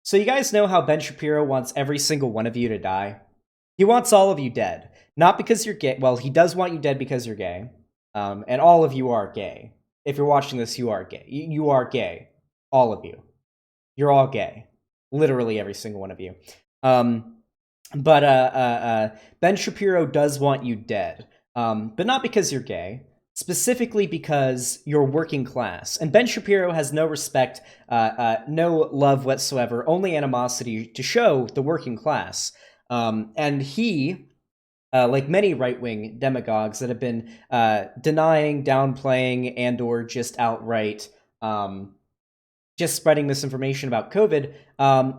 So you guys know how Ben Shapiro wants every single one of you to die? He wants all of you dead. Not because you're gay. Well, he does want you dead because you're gay. And all of you are gay. If you're watching this, you are gay. You are gay. All of you. You're all gay. Literally every single one of you. Um, but Ben Shapiro does want you dead. But not because you're gay. Specifically because you're working class. And Ben Shapiro has no respect, no love whatsoever, only animosity to show the working class. And he, like many right-wing demagogues that have been denying, downplaying, and or just outright just spreading misinformation about COVID,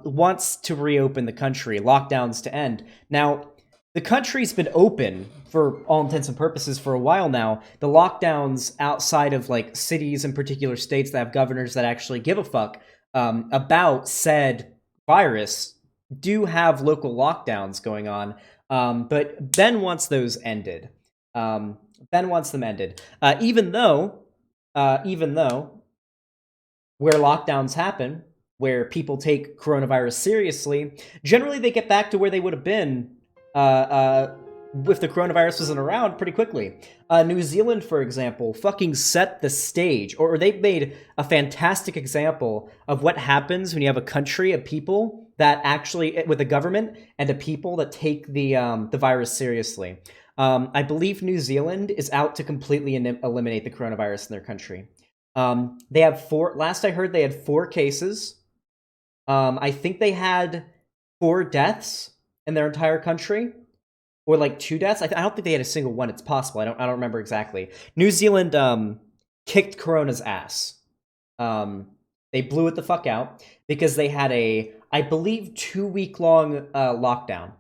wants to reopen the country, lockdowns to end. Now, the country's been open for all intents and purposes for a while now. The lockdowns outside of like cities and particular states that have governors that actually give a fuck about said virus do have local lockdowns going on. But Ben wants those ended. Ben wants them ended. Even though where lockdowns happen, where people take coronavirus seriously, generally they get back to where they would have been if the coronavirus wasn't around pretty quickly. New Zealand, for example, fucking set the stage, or they've made a fantastic example of what happens when you have a country of people that actually, with a government and a people that take the virus seriously. I believe New Zealand is out to completely eliminate the coronavirus in their country. They have last I heard, they had 4 cases. I think they had 4 deaths in their entire country, or like 2 deaths. I don't think they had a single one. It's possible. I don't remember exactly. New Zealand kicked Corona's ass. They blew it the fuck out because they had I believe, 2-week-long lockdown.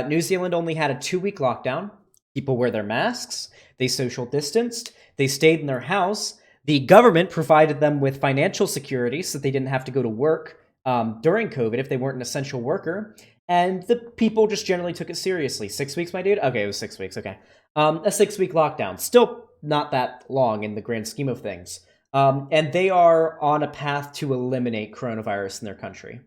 New Zealand only had a 2-week lockdown. People wear their masks. They social distanced. They stayed in their house. The government provided them with financial security so that they didn't have to go to work during COVID if they weren't an essential worker. And the people just generally took it seriously. 6 weeks, my dude? Okay, it was 6 weeks, okay. A 6-week lockdown. Still not that long in the grand scheme of things. And they are on a path to eliminate coronavirus in their country.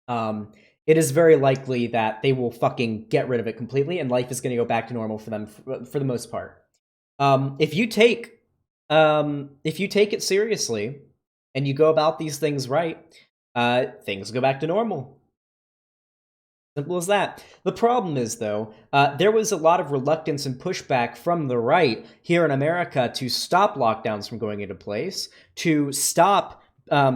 It is very likely that they will fucking get rid of it completely, and life is going to go back to normal for them for the most part. If you take it seriously and you go about these things right, things go back to normal. Simple as that. The problem is, though, there was a lot of reluctance and pushback from the right here in America to stop lockdowns from going into place, to stop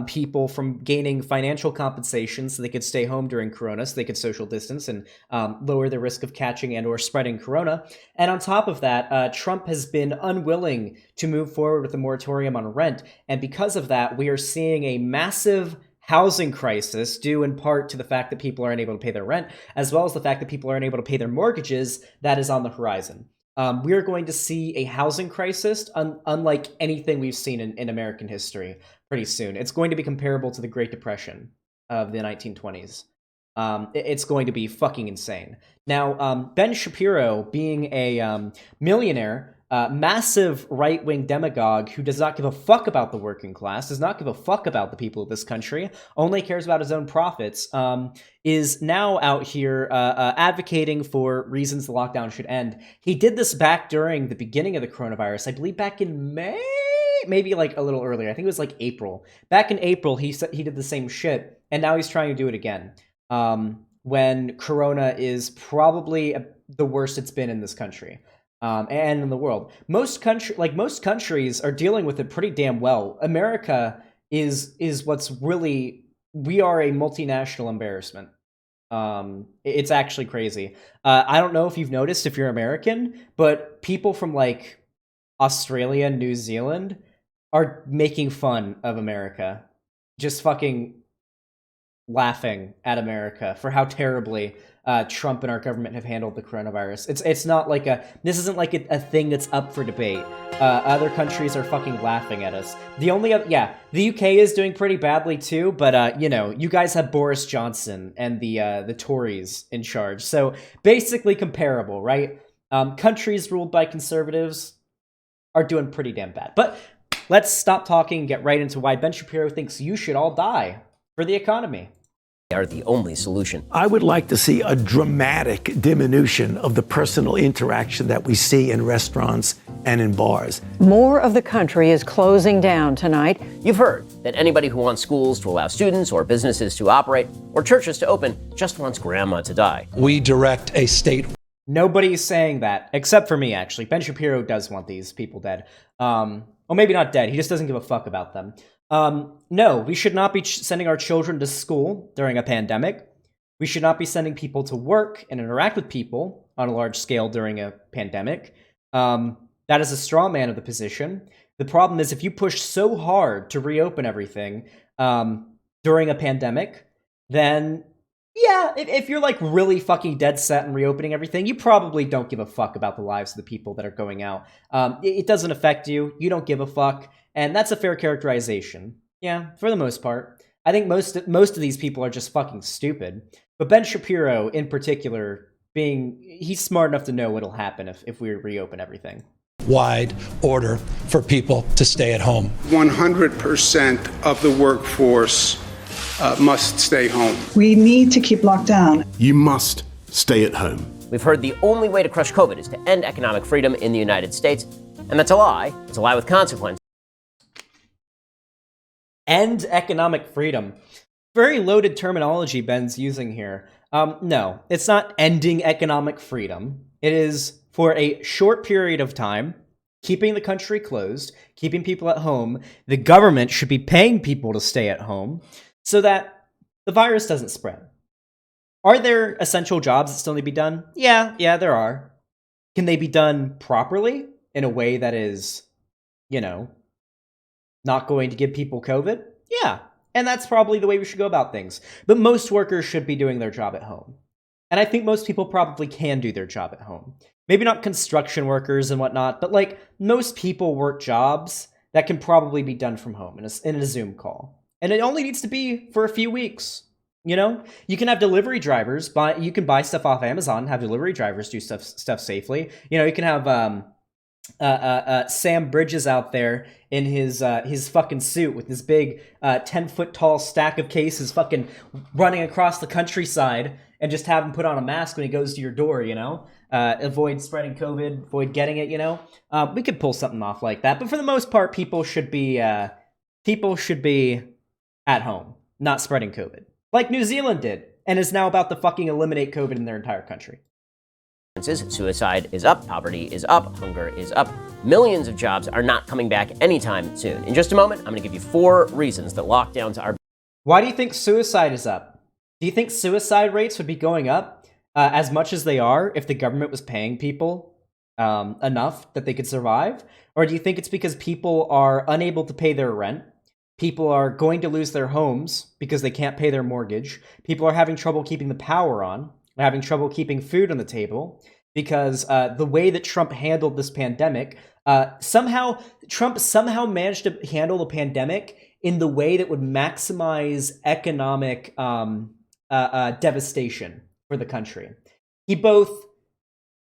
people from gaining financial compensation so they could stay home during Corona, so they could social distance and lower the risk of catching and or spreading Corona. And on top of that, Trump has been unwilling to move forward with a moratorium on rent. And because of that, we are seeing a massive housing crisis due in part to the fact that people aren't able to pay their rent, as well as the fact that people aren't able to pay their mortgages. That is on the horizon. We are going to see a housing crisis unlike anything we've seen in American history pretty soon. It's going to be comparable to the Great Depression of the 1920s. It's going to be fucking insane. Now, Ben Shapiro, being a millionaire, massive right-wing demagogue who does not give a fuck about the working class, does not give a fuck about the people of this country, only cares about his own profits, is now out here advocating for reasons the lockdown should end. He did this back during the beginning of the coronavirus, I believe back in May? Maybe like a little earlier. I think it was like April. Back in April, he did the same shit, and now he's trying to do it again. When Corona is probably the worst it's been in this country. And in the world. Most countries are dealing with it pretty damn well. America is what's really, we are a multinational embarrassment. It's actually crazy. I don't know if you've noticed if you're American, but people from like Australia, New Zealand are making fun of America. Just fucking laughing at America for how terribly Trump and our government have handled the coronavirus. It's not like this isn't like a thing that's up for debate. Other countries are fucking laughing at us. The UK is doing pretty badly too, but you guys have Boris Johnson and the Tories in charge, so basically comparable, right? Countries ruled by conservatives are doing pretty damn bad. But let's stop talking and get right into why Ben Shapiro thinks you should all die for the economy. Are the only solution. I would like to see a dramatic diminution of the personal interaction that we see in restaurants and in bars. More of the country is closing down tonight. You've heard that anybody who wants schools to allow students or businesses to operate or churches to open just wants grandma to die. We direct a state. Nobody's saying that, except for me, actually. Ben Shapiro does want these people dead. Well, maybe not dead. He just doesn't give a fuck about them. No, we should not be sending our children to school during a pandemic. We should not be sending people to work and interact with people on a large scale during a pandemic. That is a straw man of the position. The problem is if you push so hard to reopen everything during a pandemic, then yeah, if you're like really fucking dead set on reopening everything, you probably don't give a fuck about the lives of the people that are going out. It doesn't affect you. You don't give a fuck. And that's a fair characterization. Yeah, for the most part. I think most of these people are just fucking stupid. But Ben Shapiro, in particular, he's smart enough to know what'll happen if we reopen everything. Wide order for people to stay at home. 100% of the workforce must stay home. We need to keep locked down. You must stay at home. We've heard the only way to crush COVID is to end economic freedom in the United States. And that's a lie. It's a lie with consequence. End economic freedom. Very loaded terminology Ben's using here. No, it's not ending economic freedom. It is for a short period of time, keeping the country closed, keeping people at home. The government should be paying people to stay at home so that the virus doesn't spread. Are there essential jobs that still need to be done? Yeah, there are. Can they be done properly in a way that is, not going to give people COVID? Yeah, and that's probably the way we should go about things. But most workers should be doing their job at home. And I think most people probably can do their job at home. Maybe not construction workers and whatnot, but like most people work jobs that can probably be done from home in a Zoom call. And it only needs to be for a few weeks. You can have delivery drivers, you can buy stuff off Amazon, have delivery drivers do stuff safely. You can have Sam Bridges out there in his fucking suit with this big 10-foot tall stack of cases fucking running across the countryside and just have him put on a mask when he goes to your door, avoid spreading COVID, avoid getting it, we could pull something off like that. But for the most part, people should be at home, not spreading COVID. Like New Zealand did, and is now about to fucking eliminate COVID in their entire country. Suicide is up, poverty is up, hunger is up. Millions of jobs are not coming back anytime soon. In just a moment, I'm going to give you 4 reasons that lockdowns are... Why do you think suicide is up? Do you think suicide rates would be going up as much as they are if the government was paying people enough that they could survive? Or do you think it's because people are unable to pay their rent? People are going to lose their homes because they can't pay their mortgage. People are having trouble keeping the power on. Having trouble keeping food on the table because the way that Trump handled this pandemic, Trump somehow managed to handle the pandemic in the way that would maximize economic devastation for the country. He both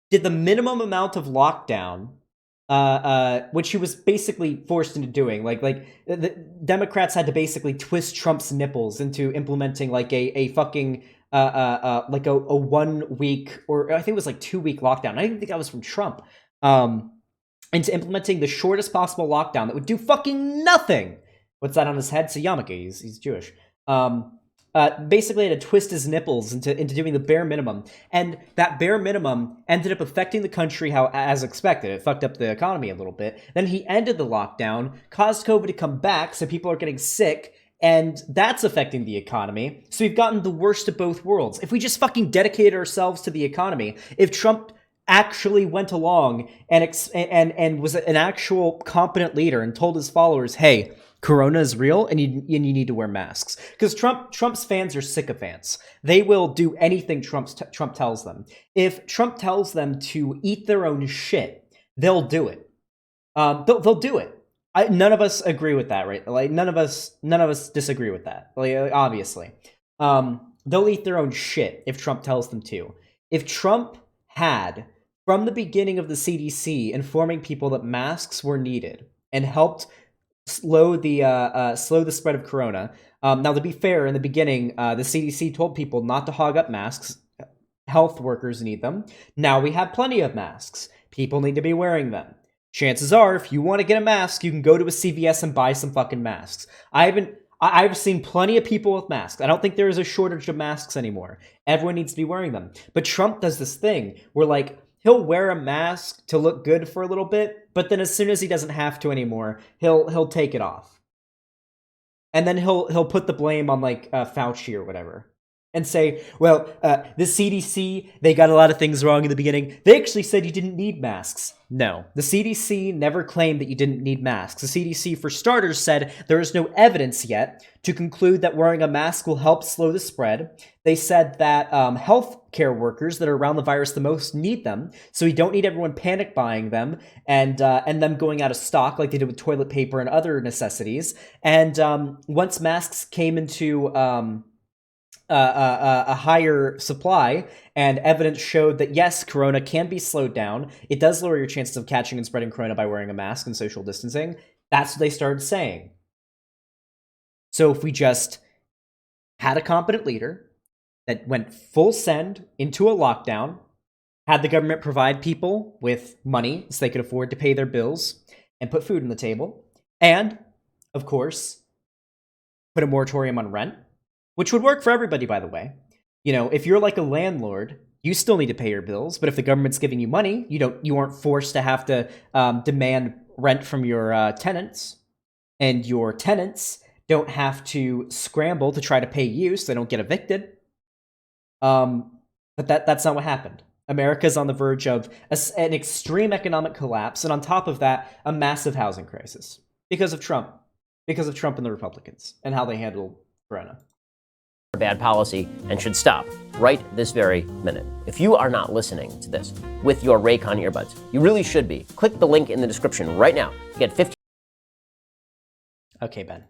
did the minimum amount of lockdown, which he was basically forced into doing. Like the Democrats had to basically twist Trump's nipples into implementing like a fucking like a 1 week, or I think it was like 2 week lockdown. I didn't even think that was from Trump. Into implementing the shortest possible lockdown that would do fucking nothing. What's that on his head? It's a yarmulke. He's Jewish. Basically had to twist his nipples into doing the bare minimum. And that bare minimum ended up affecting the country as expected. It fucked up the economy a little bit. Then he ended the lockdown, caused COVID to come back, so people are getting sick, and that's affecting the economy. So we've gotten the worst of both worlds. If we just fucking dedicated ourselves to the economy, if Trump actually went along and was an actual competent leader and told his followers, hey, Corona is real and you need to wear masks. Because Trump's fans are sycophants. They will do anything Trump tells them. If Trump tells them to eat their own shit, they'll do it. They'll do it. None of us agree with that, right? Like none of us disagree with that. Like obviously, they'll eat their own shit if Trump tells them to. If Trump had, from the beginning of the CDC, informing people that masks were needed and helped slow the spread of corona. Now, to be fair, in the beginning, the CDC told people not to hog up masks. Health workers need them. Now we have plenty of masks. People need to be wearing them. Chances are, if you want to get a mask, you can go to a CVS and buy some fucking masks. I've seen plenty of people with masks. I don't think there is a shortage of masks anymore. Everyone needs to be wearing them. But Trump does this thing where, like, he'll wear a mask to look good for a little bit, but then as soon as he doesn't have to anymore, he'll take it off. And then he'll put the blame on, like, Fauci or whatever. And say, well, the CDC, they got a lot of things wrong in the beginning. They actually said you didn't need masks. No, the CDC never claimed that you didn't need masks. The CDC, for starters, said there is no evidence yet to conclude that wearing a mask will help slow the spread. They said that healthcare workers that are around the virus the most need them, so we don't need everyone panic buying them and them going out of stock like they did with toilet paper and other necessities. And once masks came into a higher supply, and evidence showed that yes, corona can be slowed down. It does lower your chances of catching and spreading corona by wearing a mask and social distancing. That's what they started saying. So if we just had a competent leader that went full send into a lockdown, had the government provide people with money so they could afford to pay their bills and put food on the table, and, of course, put a moratorium on rent, which would work for everybody, by the way. You know, if you're like a landlord, you still need to pay your bills, but if the government's giving you money, you aren't forced to have to demand rent from your tenants, and your tenants don't have to scramble to try to pay you so they don't get evicted. But that's not what happened. America's on the verge of an extreme economic collapse, and on top of that, a massive housing crisis because of Trump and the Republicans and how they handle corona. Bad policy and should stop right this very minute. If you are not listening to this with your Raycon earbuds, you really should be. Click the link in the description right now to get 15. Okay, Ben.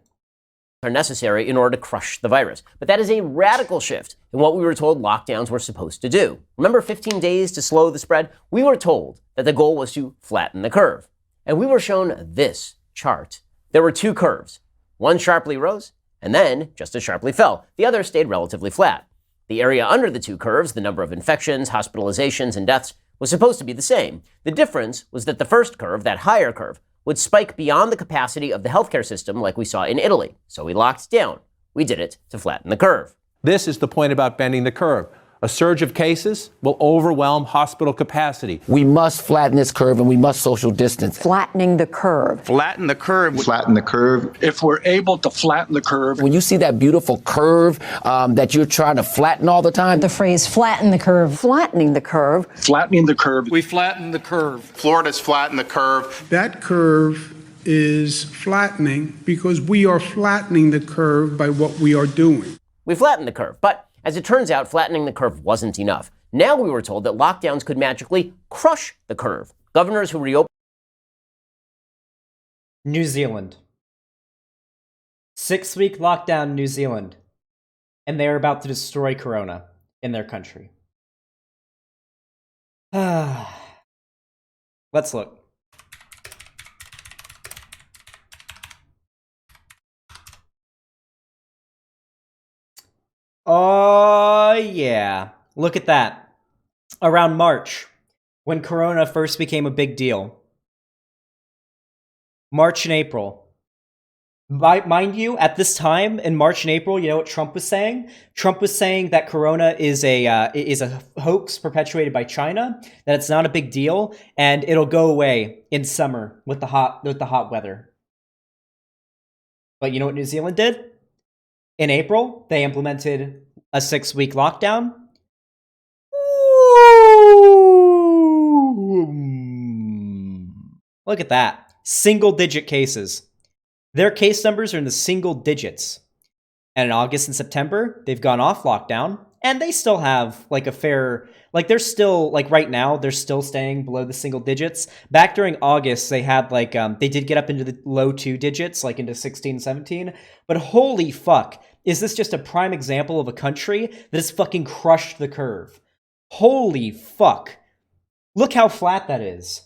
Are necessary in order to crush the virus. But that is a radical shift in what we were told lockdowns were supposed to do. Remember 15 days to slow the spread? We were told that the goal was to flatten the curve. And we were shown this chart. There were two curves. One sharply rose, and then just as sharply fell. The other stayed relatively flat. The area under the two curves, the number of infections, hospitalizations, and deaths, was supposed to be the same. The difference was that the first curve, that higher curve, would spike beyond the capacity of the healthcare system like we saw in Italy. So we locked down. We did it to flatten the curve. This is the point about bending the curve. A surge of cases will overwhelm hospital capacity. We must flatten this curve and we must social distance. Flattening the curve. Flatten the curve. Flatten the curve. If we're able to flatten the curve. When you see that beautiful curve that you're trying to flatten all the time. The phrase flatten the curve. Flattening the curve. Flattening the curve. We flatten the curve. Florida's flattened the curve. That curve is flattening because we are flattening the curve by what we are doing. We flattened the curve, but as it turns out, flattening the curve wasn't enough. Now we were told that lockdowns could magically crush the curve. Governors who reopened New Zealand. 6-week lockdown in New Zealand. And they are about to destroy corona in their country. Let's look. Oh, yeah. Look at that. Around March, when corona first became a big deal. March and April. Mind you, at this time, in March and April, you know what Trump was saying? Trump was saying that corona is a hoax perpetuated by China, that it's not a big deal, and it'll go away in summer with the hot weather. But you know what New Zealand did? In April, they implemented a 6-week lockdown. Look at that. Single-digit cases. Their case numbers are in the single digits. And in August and September, they've gone off lockdown, and they still have, like, a fair... Like, they're still, like, right now, they're still staying below the single digits. Back during August, they had, like, they did get up into the low 2 digits, like, into 16, 17. But holy fuck, is this just a prime example of a country that has fucking crushed the curve? Holy fuck. Look how flat that is.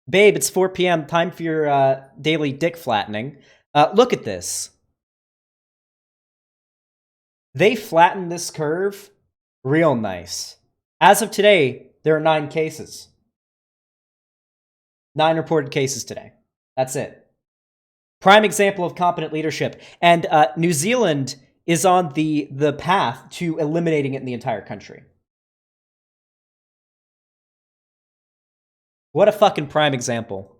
Babe, it's 4 p.m. Time for your daily dick flattening. Look at this. They flattened this curve real nice. As of today, there are 9 cases. 9 reported cases today. That's it. Prime example of competent leadership. And New Zealand is on the path to eliminating it in the entire country. What a fucking prime example.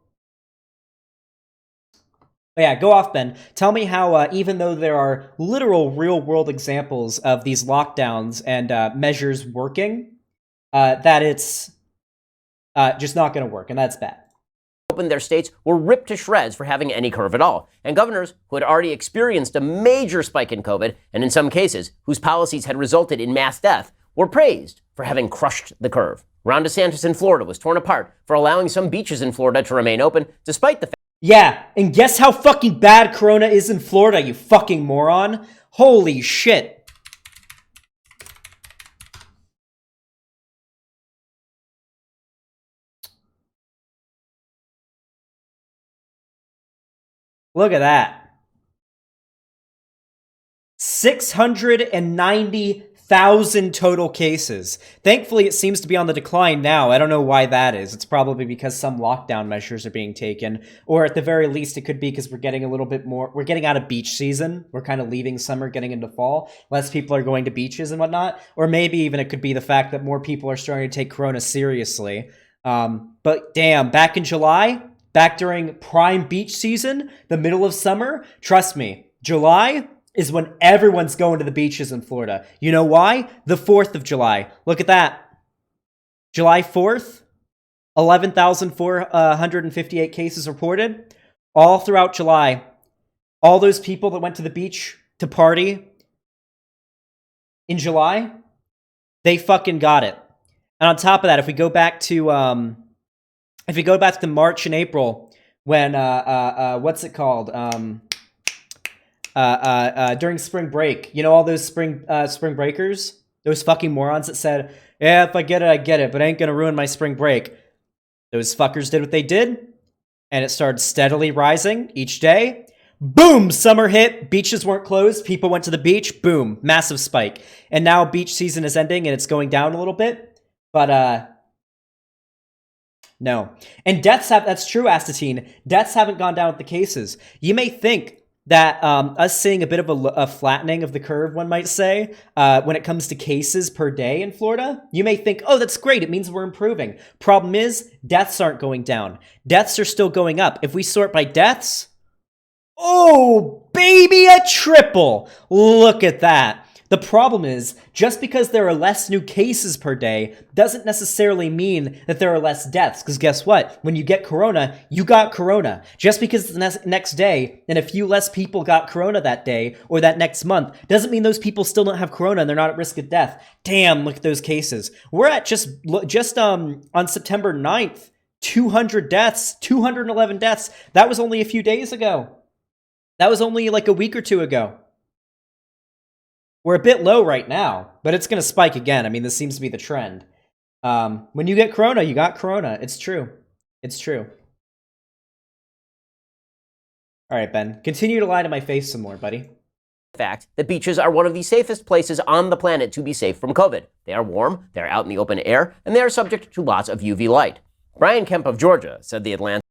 But yeah, go off, Ben. Tell me how, even though there are literal real-world examples of these lockdowns and measures working, that it's just not going to work, and that's bad. Opened their states were ripped to shreds for having any curve at all. And governors who had already experienced a major spike in COVID, and in some cases, whose policies had resulted in mass death, were praised for having crushed the curve. Ron DeSantis in Florida was torn apart for allowing some beaches in Florida to remain open, despite the fact. Yeah, and guess how fucking bad Corona is in Florida, you fucking moron? Holy shit. Look at that. 690,000 total cases. Thankfully, it seems to be on the decline now. I don't know why that is. It's probably because some lockdown measures are being taken. Or at the very least, it could be because we're getting a little bit more... We're getting out of beach season. We're kind of leaving summer, getting into fall. Less people are going to beaches and whatnot. Or maybe even it could be the fact that more people are starting to take Corona seriously. But damn, back in July... Back during prime beach season, the middle of summer, trust me, July is when everyone's going to the beaches in Florida. You know why? The 4th of July. Look at that. July 4th, 11,458 cases reported. All throughout July. All those people that went to the beach to party in July, they fucking got it. And on top of that, if we go back to... If you go back to March and April, when, what's it called? During spring break, you know, all those spring breakers? Those fucking morons that said, yeah, if I get it, but it ain't gonna ruin my spring break. Those fuckers did what they did, and it started steadily rising each day. Boom! Summer hit, beaches weren't closed, people went to the beach, boom, massive spike. And now beach season is ending and it's going down a little bit, but, no. And deaths that's true, Astatine. Deaths haven't gone down with the cases. You may think that us seeing a bit of a flattening of the curve, one might say, when it comes to cases per day in Florida, you may think, oh, that's great. It means we're improving. Problem is, deaths aren't going down. Deaths are still going up. If we sort by deaths, oh, baby, a triple. Look at that. The problem is, just because there are less new cases per day doesn't necessarily mean that there are less deaths. Because guess what? When you get Corona, you got Corona. Just because the next day and a few less people got Corona that day or that next month doesn't mean those people still don't have Corona and they're not at risk of death. Damn, look at those cases. We're at just on September 9th, 200 deaths, 211 deaths. That was only a few days ago. That was only like a week or two ago. We're a bit low right now, but it's going to spike again. I mean, this seems to be the trend. When you get Corona, you got Corona. It's true. It's true. All right, Ben. Continue to lie to my face some more, buddy. Fact that beaches are one of the safest places on the planet to be safe from COVID. They are warm, they're out in the open air, and they are subject to lots of UV light. Brian Kemp of Georgia said the Atlantic.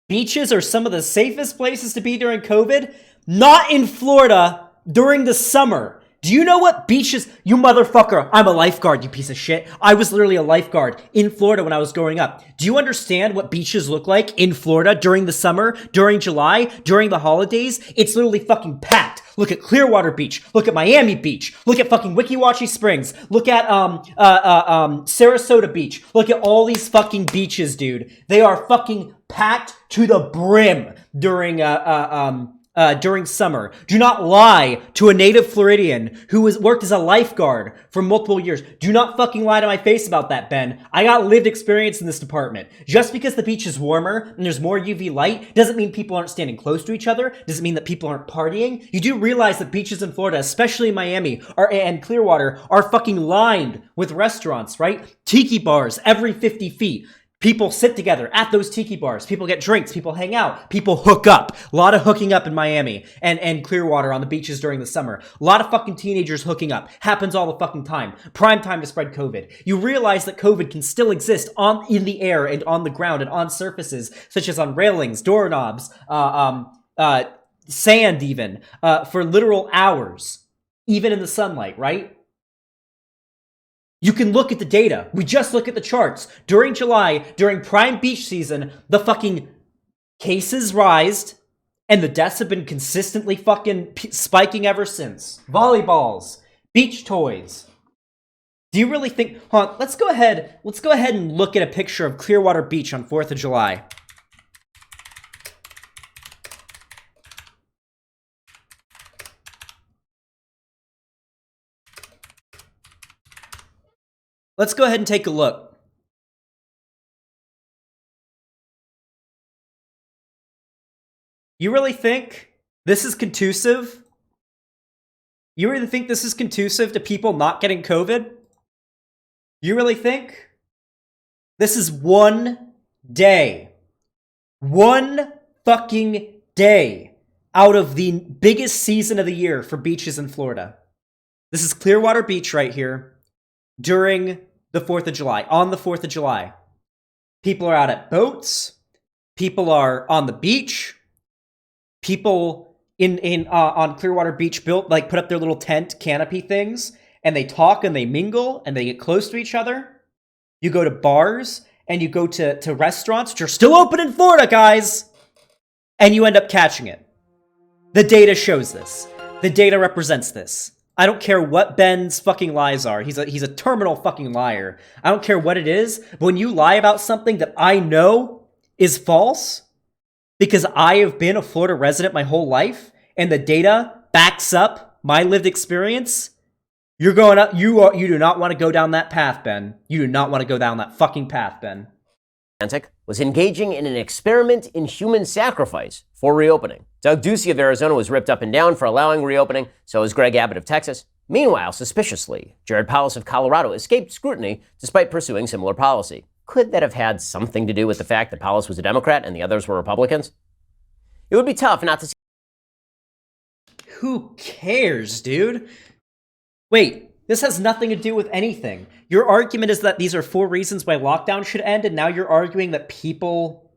Beaches are some of the safest places to be during COVID? Not in Florida during the summer. Do you know what beaches... You motherfucker, I'm a lifeguard, you piece of shit. I was literally a lifeguard in Florida when I was growing up. Do you understand what beaches look like in Florida during the summer, during July, during the holidays? It's literally fucking packed. Look at Clearwater Beach. Look at Miami Beach. Look at fucking Wickiwachi Springs. Look at Sarasota Beach. Look at all these fucking beaches, dude. They are fucking packed to the brim during summer. Do not lie to a native Floridian who has worked as a lifeguard for multiple years. Do not fucking lie to my face about that, Ben. I got lived experience in this department. Just because the beach is warmer and there's more UV light doesn't mean people aren't standing close to each other. Doesn't mean that people aren't partying. You do realize that beaches in Florida, especially Miami and Clearwater, are fucking lined with restaurants, right? Tiki bars every 50 feet. People sit together at those tiki bars. People get drinks. People hang out. People hook up. A lot of hooking up in Miami and Clearwater on the beaches during the summer. A lot of fucking teenagers hooking up. Happens all the fucking time. Prime time to spread COVID. You realize that COVID can still exist in the air and on the ground and on surfaces, such as on railings, doorknobs, sand even, for literal hours, even in the sunlight, right? You can look at the data. We just look at the charts. During July, during prime beach season, the fucking cases rised and the deaths have been consistently fucking spiking ever since. Volleyballs, beach toys. Do you really think... Hold on, let's go ahead and look at a picture of Clearwater Beach on 4th of July. Let's go ahead and take a look. You really think this is conducive? You really think this is conducive to people not getting COVID? You really think? This is one day. One fucking day out of the biggest season of the year for beaches in Florida. This is Clearwater Beach right here. During the 4th of July, on the 4th of July. People are out at boats. People are on the beach. People on Clearwater Beach put up their little tent canopy things, and they talk and they mingle and they get close to each other. You go to bars and you go to restaurants, which are still open in Florida, guys, and you end up catching it. The data shows this. The data represents this. I don't care what Ben's fucking lies are. He's a terminal fucking liar. I don't care what it is, but when you lie about something that I know is false, because I have been a Florida resident my whole life, and the data backs up my lived experience, you're going up. You do not want to go down that path, Ben. You do not want to go down that fucking path, Ben. Was engaging in an experiment in human sacrifice for reopening. Doug Ducey of Arizona was ripped up and down for allowing reopening, so was Greg Abbott of Texas. Meanwhile, suspiciously, Jared Powell of Colorado escaped scrutiny despite pursuing similar policy. Could that have had something to do with the fact that Powell was a Democrat and the others were Republicans? It would be tough not to see. Who cares, dude? Wait. This has nothing to do with anything. Your argument is that these are 4 reasons why lockdown should end, and now you're arguing that people...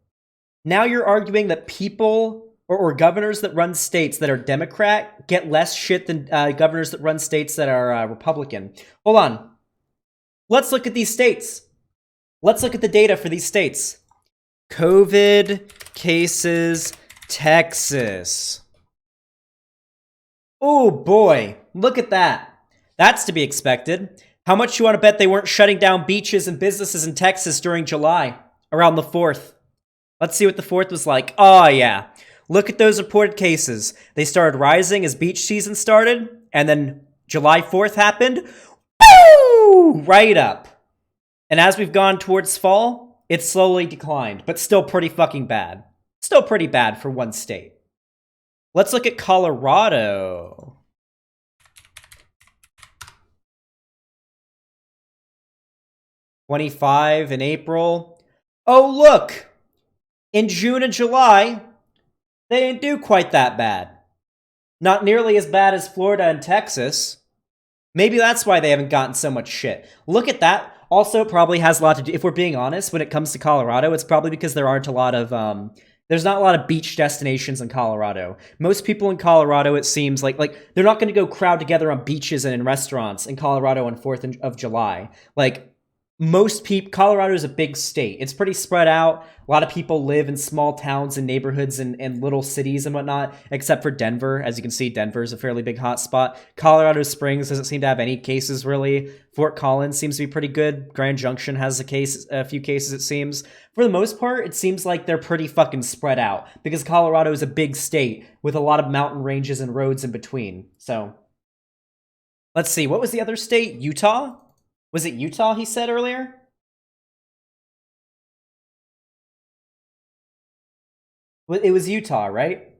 or governors that run states that are Democrat get less shit than governors that run states that are Republican. Hold on. Let's look at these states. Let's look at the data for these states. COVID cases, Texas. Oh boy, look at that. That's to be expected. How much you want to bet they weren't shutting down beaches and businesses in Texas during July, around the 4th? Let's see what the 4th was like. Oh, yeah. Look at those reported cases. They started rising as beach season started, and then July 4th happened. Woo! Right up. And as we've gone towards fall, it's slowly declined, but still pretty fucking bad. Still pretty bad for one state. Let's look at Colorado. $25 in April. Oh, look! In June and July, they didn't do quite that bad. Not nearly as bad as Florida and Texas. Maybe that's why they haven't gotten so much shit. Look at that. Also, probably has a lot to do, if we're being honest, when it comes to Colorado, it's probably because there aren't a lot of, there's not a lot of beach destinations in Colorado. Most people in Colorado, it seems like they're not going to go crowd together on beaches and in restaurants in Colorado on 4th of July. Like, most people, Colorado is a big state. It's pretty spread out. A lot of people live in small towns and neighborhoods and little cities and whatnot, except for Denver. As you can see, Denver is a fairly big hotspot. Colorado Springs doesn't seem to have any cases, really. Fort Collins seems to be pretty good. Grand Junction has a few cases, it seems. For the most part, it seems like they're pretty fucking spread out, because Colorado is a big state with a lot of mountain ranges and roads in between. So, let's see. What was the other state? Utah? Was it Utah he said earlier? It was Utah, right?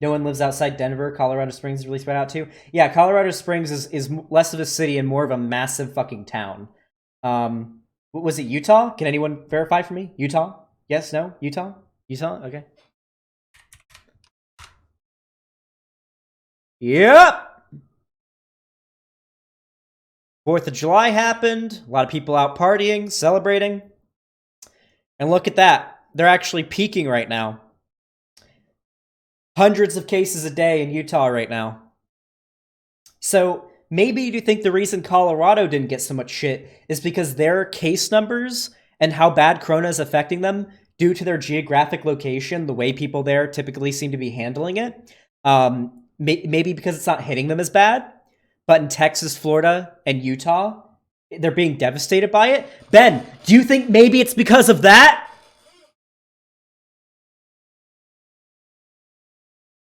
No one lives outside Denver. Colorado Springs is really spread out too. Yeah, Colorado Springs is less of a city and more of a massive fucking town. Was it Utah? Can anyone verify for me? Utah? Yes, no? Utah? Utah? Okay. Yep! 4th of July happened. A lot of people out partying, celebrating. And look at that. They're actually peaking right now. Hundreds of cases a day in Utah right now. So maybe you think the reason Colorado didn't get so much shit is because their case numbers and how bad Corona is affecting them due to their geographic location, the way people there typically seem to be handling it. Maybe because it's not hitting them as bad. But in Texas, Florida, and Utah, they're being devastated by it. Ben, do you think maybe it's because of that?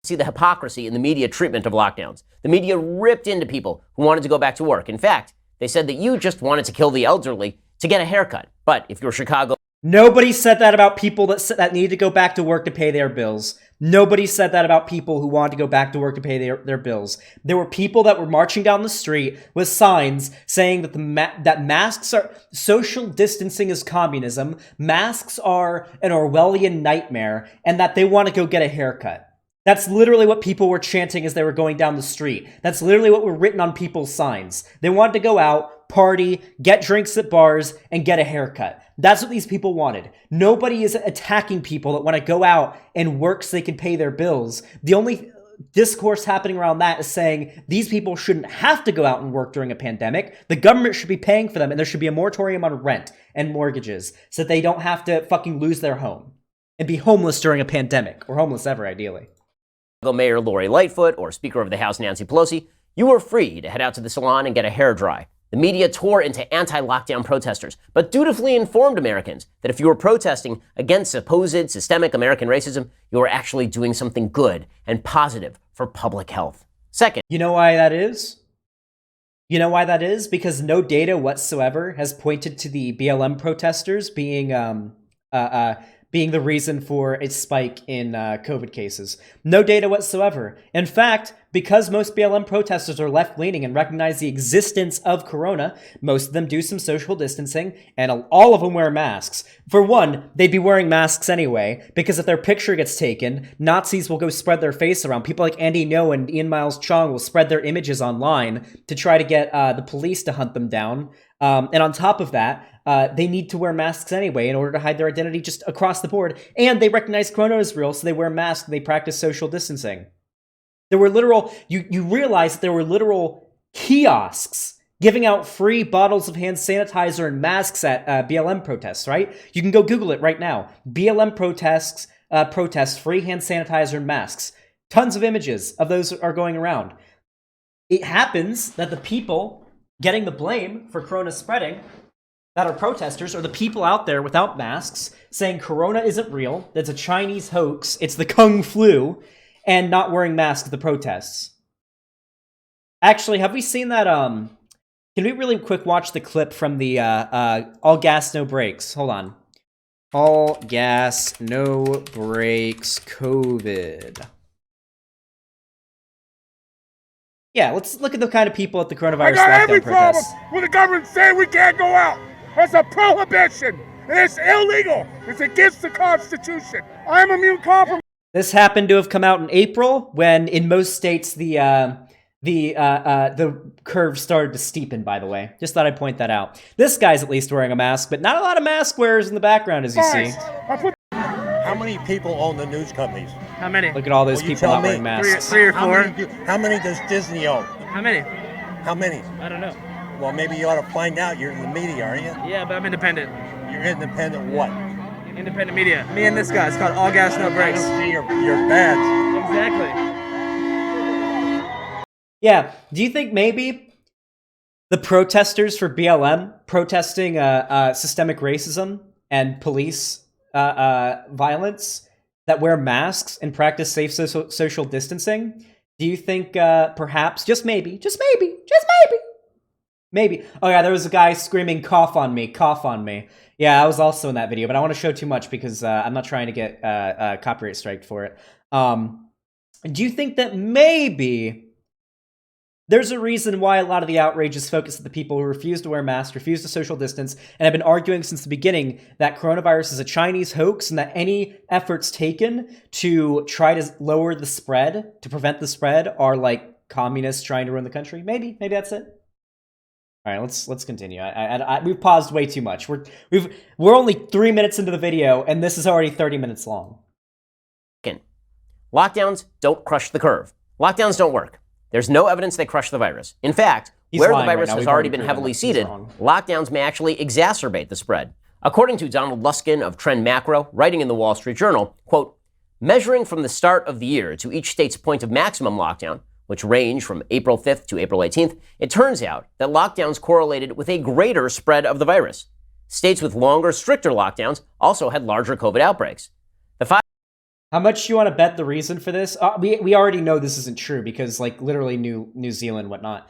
See the hypocrisy in the media treatment of lockdowns. The media ripped into people who wanted to go back to work. In fact, they said that you just wanted to kill the elderly to get a haircut. But if you're Chicago... Nobody said that about people that needed to go back to work to pay their bills. Nobody said that about people who wanted to go back to work to pay their bills. There were people that were marching down the street with signs saying that that masks are... Social distancing is communism. Masks are an Orwellian nightmare. And that they want to go get a haircut. That's literally what people were chanting as they were going down the street. That's literally what were written on people's signs. They wanted to go out, party, get drinks at bars, and get a haircut. That's what these people wanted. Nobody is attacking people that want to go out and work so they can pay their bills. The only discourse happening around that is saying these people shouldn't have to go out and work during a pandemic. The government should be paying for them, and there should be a moratorium on rent and mortgages so that they don't have to fucking lose their home and be homeless during a pandemic, or homeless ever, ideally. Mayor Lori Lightfoot or Speaker of the House Nancy Pelosi, you were free to head out to the salon and get a hair dry. The media tore into anti-lockdown protesters, but dutifully informed Americans that if you were protesting against supposed systemic American racism, you were actually doing something good and positive for public health. Second, you know why that is? You know why that is? Because no data whatsoever has pointed to the BLM protesters being the reason for a spike in COVID cases. No data whatsoever. In fact, because most BLM protesters are left-leaning and recognize the existence of Corona, most of them do some social distancing, and all of them wear masks. For one, they'd be wearing masks anyway, because if their picture gets taken, Nazis will go spread their face around. People like Andy Ngo and Ian Miles Chong will spread their images online to try to get the police to hunt them down. And on top of that, they need to wear masks anyway in order to hide their identity just across the board. And they recognize Corona is real, so they wear masks and they practice social distancing. There were literal, you realize that there were literal kiosks giving out free bottles of hand sanitizer and masks at BLM protests, right? You can go Google it right now. BLM protests, free hand sanitizer and masks. Tons of images of those are going around. It happens that the people getting the blame for Corona spreading that are protesters are the people out there without masks saying Corona isn't real, that's a Chinese hoax, it's the Kung Flu, and not wearing masks at the protests. Actually, have we seen that, can we really quick watch the clip from the, All Gas, No Brakes? Hold on. All Gas, No Brakes, COVID. Yeah, let's look at the kind of people at the coronavirus lockdown protests. With the government saying we can't go out. That's a prohibition. It's illegal. It's against the Constitution. I'm immune compromised. This happened to have come out in April, when in most states the curve started to steepen. By the way, just thought I'd point that out. This guy's at least wearing a mask, but not a lot of mask wearers in the background, as you see. How many people own the news companies? How many? Look at all those people not wearing masks. Three or four. How many does Disney own? How many? How many? I don't know. Well, maybe you ought to find out. You're in the media, are you? Yeah, but I'm independent. You're independent what? Independent media. Me and this guy. It's called All Gas, No Brakes. I don't see your badge. Exactly. Yeah. Do you think maybe the protesters for BLM protesting systemic racism and police violence that wear masks and practice safe social distancing? Do you think perhaps, just maybe, oh yeah, there was a guy screaming, cough on me. Yeah, I was also in that video, but I want to show too much because I'm not trying to get copyright striked for it. do you think that maybe there's a reason why a lot of the outrage is focused at the people who refuse to wear masks, refuse to social distance, and have been arguing since the beginning that coronavirus is a Chinese hoax and that any efforts taken to try to lower the spread, to prevent the spread, are like communists trying to run the country? Maybe that's it. All right, let's continue. We've paused way too much. We're only 3 minutes into the video, and this is already 30 minutes long. Lockdowns don't crush the curve. Lockdowns don't work. There's no evidence they crush the virus. In fact, where the virus has already been heavily seeded, lockdowns may actually exacerbate the spread. According to Donald Luskin of Trend Macro, writing in the Wall Street Journal, quote, measuring from the start of the year to each state's point of maximum lockdown, which range from April 5th to April 18th, it turns out that lockdowns correlated with a greater spread of the virus. States with longer, stricter lockdowns also had larger COVID outbreaks. How much do you want to bet the reason for this? We already know this isn't true because, like, literally New Zealand, whatnot.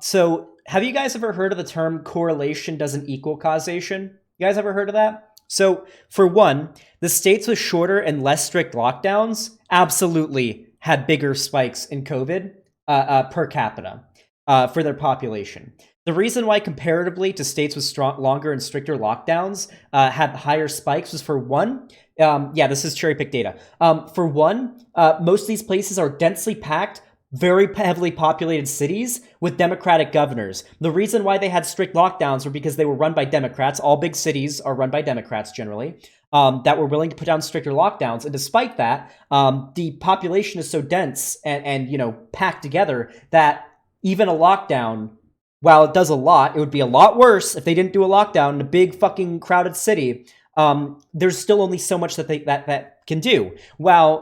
So have you guys ever heard of the term correlation doesn't equal causation? You guys ever heard of that? So for one, the states with shorter and less strict lockdowns absolutely had bigger spikes in COVID per capita for their population. The reason why comparatively to states with longer and stricter lockdowns had higher spikes was, for one, this is cherry-picked data. For one, most of these places are densely packed, very heavily populated cities with Democratic governors. The reason why they had strict lockdowns were because they were run by Democrats. All big cities are run by Democrats generally, that were willing to put down stricter lockdowns. And despite that, the population is so dense and packed together that even a lockdown, while it does a lot, it would be a lot worse if they didn't do a lockdown in a big fucking crowded city. There's still only so much that that can do. While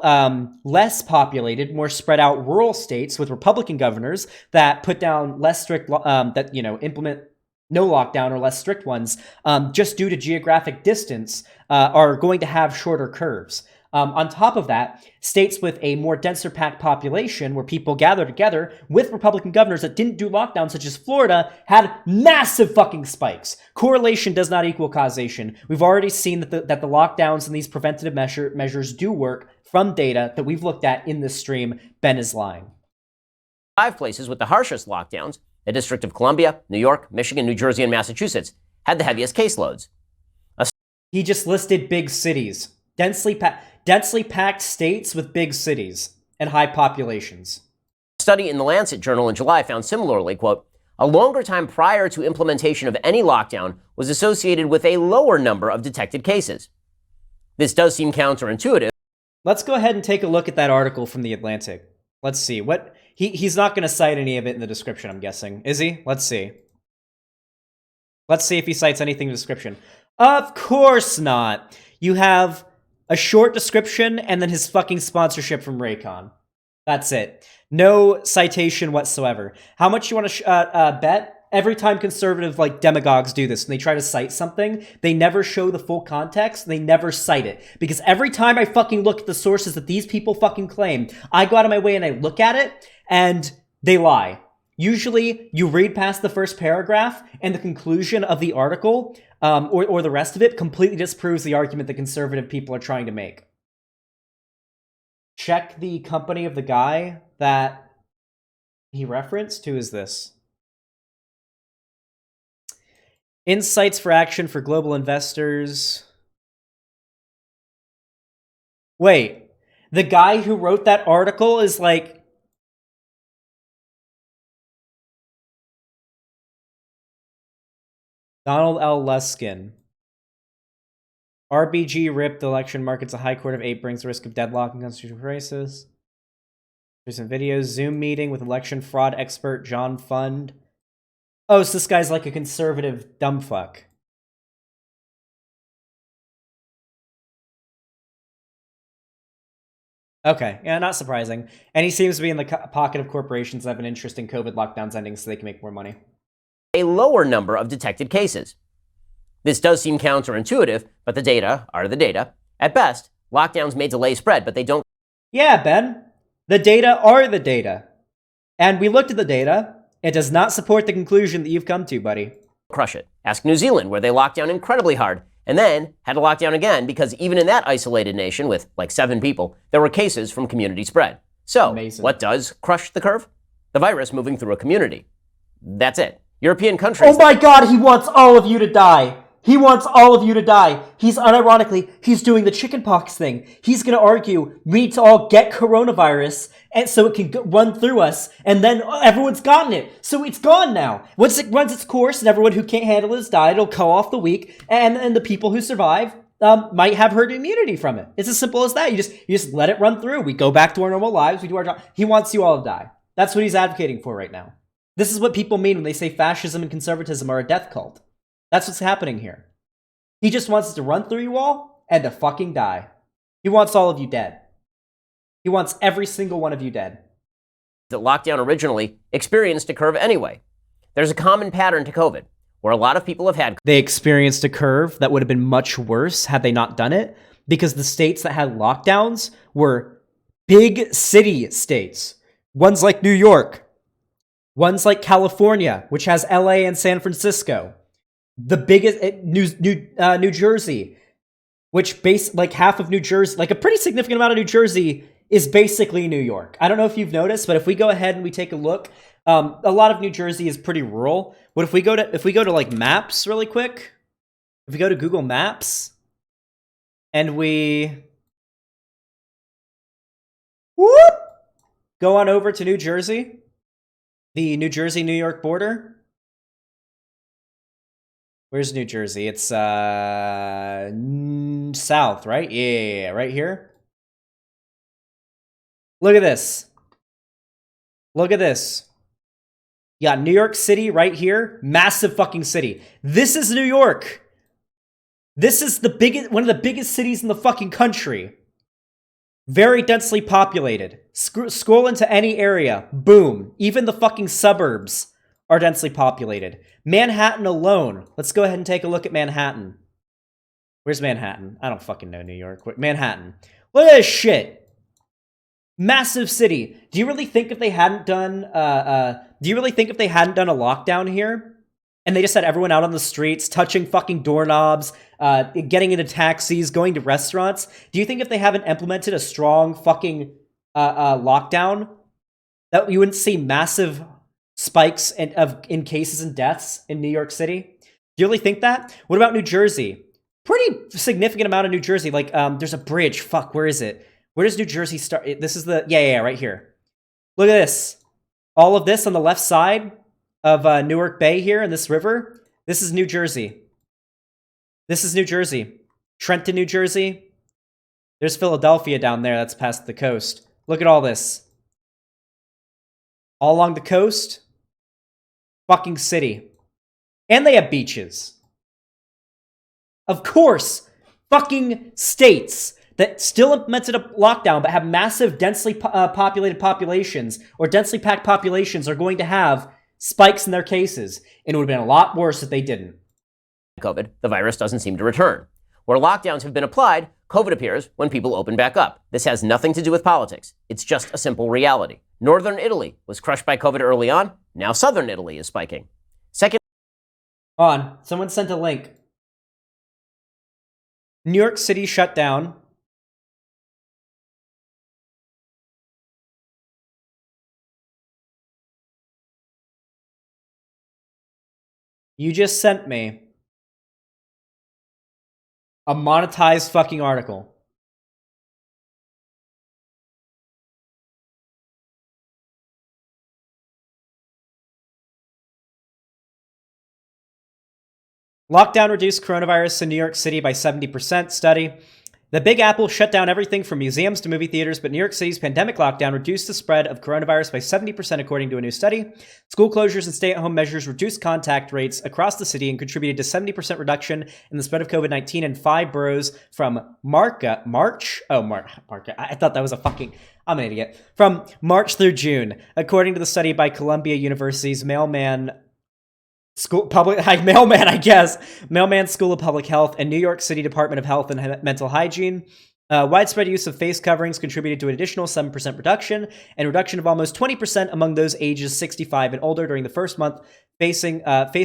less populated, more spread out rural states with Republican governors that put down less strict, implement no lockdown or less strict ones, just due to geographic distance, are going to have shorter curves. On top of that, states with a more denser packed population where people gather together with Republican governors that didn't do lockdowns, such as Florida, had massive fucking spikes. Correlation does not equal causation. We've already seen that the lockdowns and these preventative measures do work from data that we've looked at in this stream. Ben is lying. 5 places with the harshest lockdowns, the District of Columbia, New York, Michigan, New Jersey, and Massachusetts, had the heaviest caseloads. He just listed big cities. Densely packed states with big cities and high populations. A study in the Lancet journal in July found similarly, quote, a longer time prior to implementation of any lockdown was associated with a lower number of detected cases. This does seem counterintuitive. Let's go ahead and take a look at that article from The Atlantic. Let's see. What he's not going to cite any of it in the description, I'm guessing. Is he? Let's see. Let's see if he cites anything in the description. Of course not. You have a short description and then his fucking sponsorship from Raycon. That's it. No citation whatsoever. How much you want to bet? Every time conservative demagogues do this, and they try to cite something, they never show the full context, and they never cite it. Because every time I fucking look at the sources that these people fucking claim, I go out of my way and I look at it, and they lie. Usually, you read past the first paragraph, and the conclusion of the article, or the rest of it, completely disproves the argument that conservative people are trying to make. Check the company of the guy that he referenced. Who is this? Insights for Action for Global Investors. Wait, the guy who wrote that article is Donald L. Luskin. RBG ripped election markets. A high court of 8 brings the risk of deadlock and constitutional crisis. Recent videos. Zoom meeting with election fraud expert John Fund. Oh, so this guy's like a conservative dumbfuck. Okay, yeah, not surprising. And he seems to be in the pocket of corporations that have an interest in COVID lockdowns ending so they can make more money. A lower number of detected cases. This does seem counterintuitive, but the data are the data. At best, lockdowns may delay spread, but they don't. Yeah, Ben. The data are the data. And we looked at the data. It does not support the conclusion that you've come to, buddy. Crush it. Ask New Zealand, where they locked down incredibly hard, and then had to lock down again because even in that isolated nation with 7 people, there were cases from community spread. So, Amazing. what does crush the curve? The virus moving through a community. That's it. European countries. Oh my god, he wants all of you to die. He wants all of you to die. He's unironically, he's doing the chickenpox thing. He's going to argue we need to all get coronavirus and so it can run through us, and then everyone's gotten it. So it's gone now. Once it runs its course and everyone who can't handle it has died, it'll call off the weak, and the people who survive might have herd immunity from it. It's as simple as that. You just let it run through. We go back to our normal lives. We do our job. He wants you all to die. That's what he's advocating for right now. This is what people mean when they say fascism and conservatism are a death cult. That's what's happening here. He just wants us to run through you all and to fucking die. He wants all of you dead. He wants every single one of you dead. That lockdown originally experienced a curve anyway. There's a common pattern to COVID, where a lot of people have had. They experienced a curve that would have been much worse had they not done it, because the states that had lockdowns were big city states. Ones like New York. Ones like California, which has LA and San Francisco. The biggest, New Jersey, which like half of New Jersey, like a pretty significant amount of New Jersey is basically New York. I don't know if you've noticed, but if we go ahead and we take a look, a lot of New Jersey is pretty rural. But if we go to like maps really quick, if we go to Google Maps and we go on over to New Jersey, the New Jersey-New York border. Where's New Jersey? It's south, right? Yeah, right here. Look at this. Look at this. You got New York City right here. Massive fucking city. This is New York. This is one of the biggest cities in the fucking country. Very densely populated. Scroll into any area. Boom. Even the fucking suburbs are densely populated. Manhattan alone. Let's go ahead and take a look at Manhattan. Where's Manhattan? I don't fucking know New York. Manhattan. Look at this shit. Massive city. Do you really think if they hadn't done a lockdown here, and they just had everyone out on the streets, touching fucking doorknobs, getting into taxis, going to restaurants, do you think if they haven't implemented a strong fucking lockdown, that you wouldn't see massive spikes in cases and deaths in New York City? Do you really think that? What about New Jersey? Pretty significant amount of New Jersey. Like, there's a bridge. Fuck, where is it? Where does New Jersey start? This is the... Yeah, right here. Look at this. All of this on the left side of Newark Bay here in this river. This is New Jersey. This is New Jersey. Trenton, New Jersey. There's Philadelphia down there. That's past the coast. Look at all this. All along the coast. Fucking city. And they have beaches. Of course. Fucking states that still implemented a lockdown but have massive densely populated populations or densely packed populations are going to have spikes in their cases. And it would have been a lot worse if they didn't. COVID, the virus doesn't seem to return. Where lockdowns have been applied, COVID appears when people open back up. This has nothing to do with politics. It's just a simple reality. Northern Italy was crushed by COVID early on. Now Southern Italy is spiking. Second. On. Someone sent a link. New York City shut down. You just sent me a monetized fucking article. Lockdown reduced coronavirus in New York City by 70%. Study. The Big Apple shut down everything from museums to movie theaters, but New York City's pandemic lockdown reduced the spread of coronavirus by 70% according to a new study. School closures and stay-at-home measures reduced contact rates across the city and contributed to 70% reduction in the spread of COVID-19 in 5 boroughs from March. I thought that was a fucking... I'm an idiot. From March through June, according to the study by Columbia University's Mailman School of Public Health and New York City Department of Health and Mental Hygiene. Widespread use of face coverings contributed to an additional 7% reduction, and reduction of almost 20% among those ages 65 and older during the first month. Face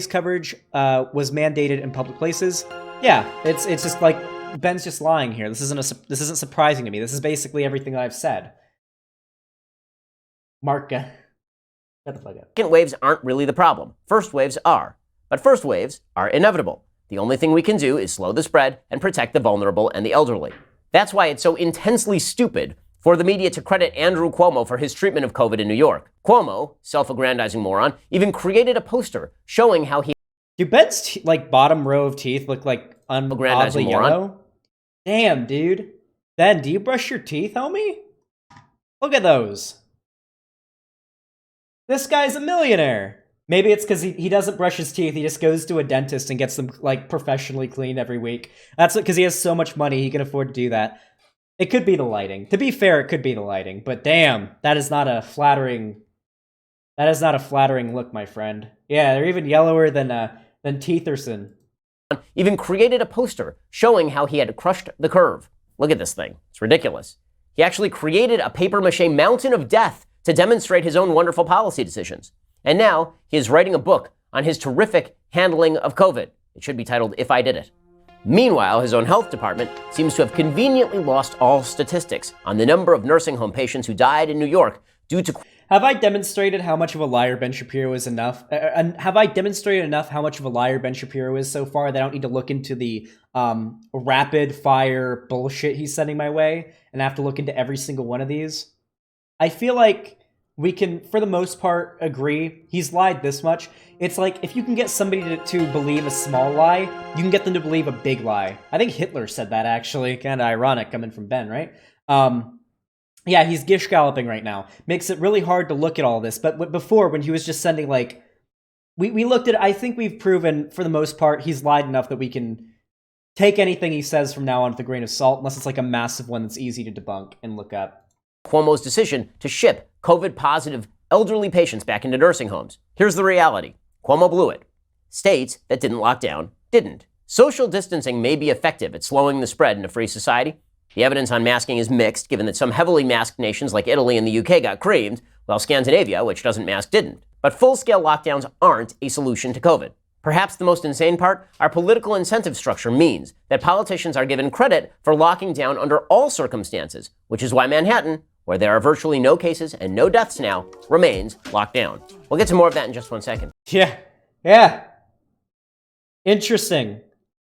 coverage was mandated in public places. Yeah, it's just like Ben's just lying here. This isn't surprising to me. This is basically everything that I've said. Marka. Shut the fuck up. Second waves aren't really the problem. First waves are. But first waves are inevitable. The only thing we can do is slow the spread and protect the vulnerable and the elderly. That's why it's so intensely stupid for the media to credit Andrew Cuomo for his treatment of COVID in New York. Cuomo, self-aggrandizing moron, even created a poster showing how he... Do Ben's bottom row of teeth look like oddly yellow? Damn, dude. Ben, do you brush your teeth, homie? Look at those. This guy's a millionaire. Maybe it's because he doesn't brush his teeth. He just goes to a dentist and gets them professionally cleaned every week. That's because he has so much money he can afford to do that. It could be the lighting. To be fair, it could be the lighting. But damn, that is not a flattering. That is not a flattering look, my friend. Yeah, they're even yellower than Teetherson. Even created a poster showing how he had crushed the curve. Look at this thing. It's ridiculous. He actually created a papier-mâché mountain of death to demonstrate his own wonderful policy decisions. And now he is writing a book on his terrific handling of COVID. It should be titled If I Did It. Meanwhile, his own health department seems to have conveniently lost all statistics on the number of nursing home patients who died in New York due to... Have I demonstrated how much of a liar Ben Shapiro is enough? Have I demonstrated enough how much of a liar Ben Shapiro is so far that I don't need to look into the rapid fire bullshit he's sending my way and have to look into every single one of these? I feel like we can, for the most part, agree he's lied this much. It's like, if you can get somebody to believe a small lie, you can get them to believe a big lie. I think Hitler said that, actually. Kind of ironic coming from Ben, right? Yeah, he's gish galloping right now. Makes it really hard to look at all this. But before, when he was just sending, we looked at it, I think we've proven, for the most part, he's lied enough that we can take anything he says from now on with a grain of salt, unless it's a massive one that's easy to debunk and look up. Cuomo's decision to ship COVID-positive elderly patients back into nursing homes. Here's the reality. Cuomo blew it. States that didn't lock down didn't. Social distancing may be effective at slowing the spread in a free society. The evidence on masking is mixed, given that some heavily masked nations like Italy and the UK got creamed, while Scandinavia, which doesn't mask, didn't. But full-scale lockdowns aren't a solution to COVID. Perhaps the most insane part, our political incentive structure means that politicians are given credit for locking down under all circumstances, which is why Manhattan, where there are virtually no cases and no deaths now, remains locked down. We'll get to more of that in just 1 second. Yeah. Interesting.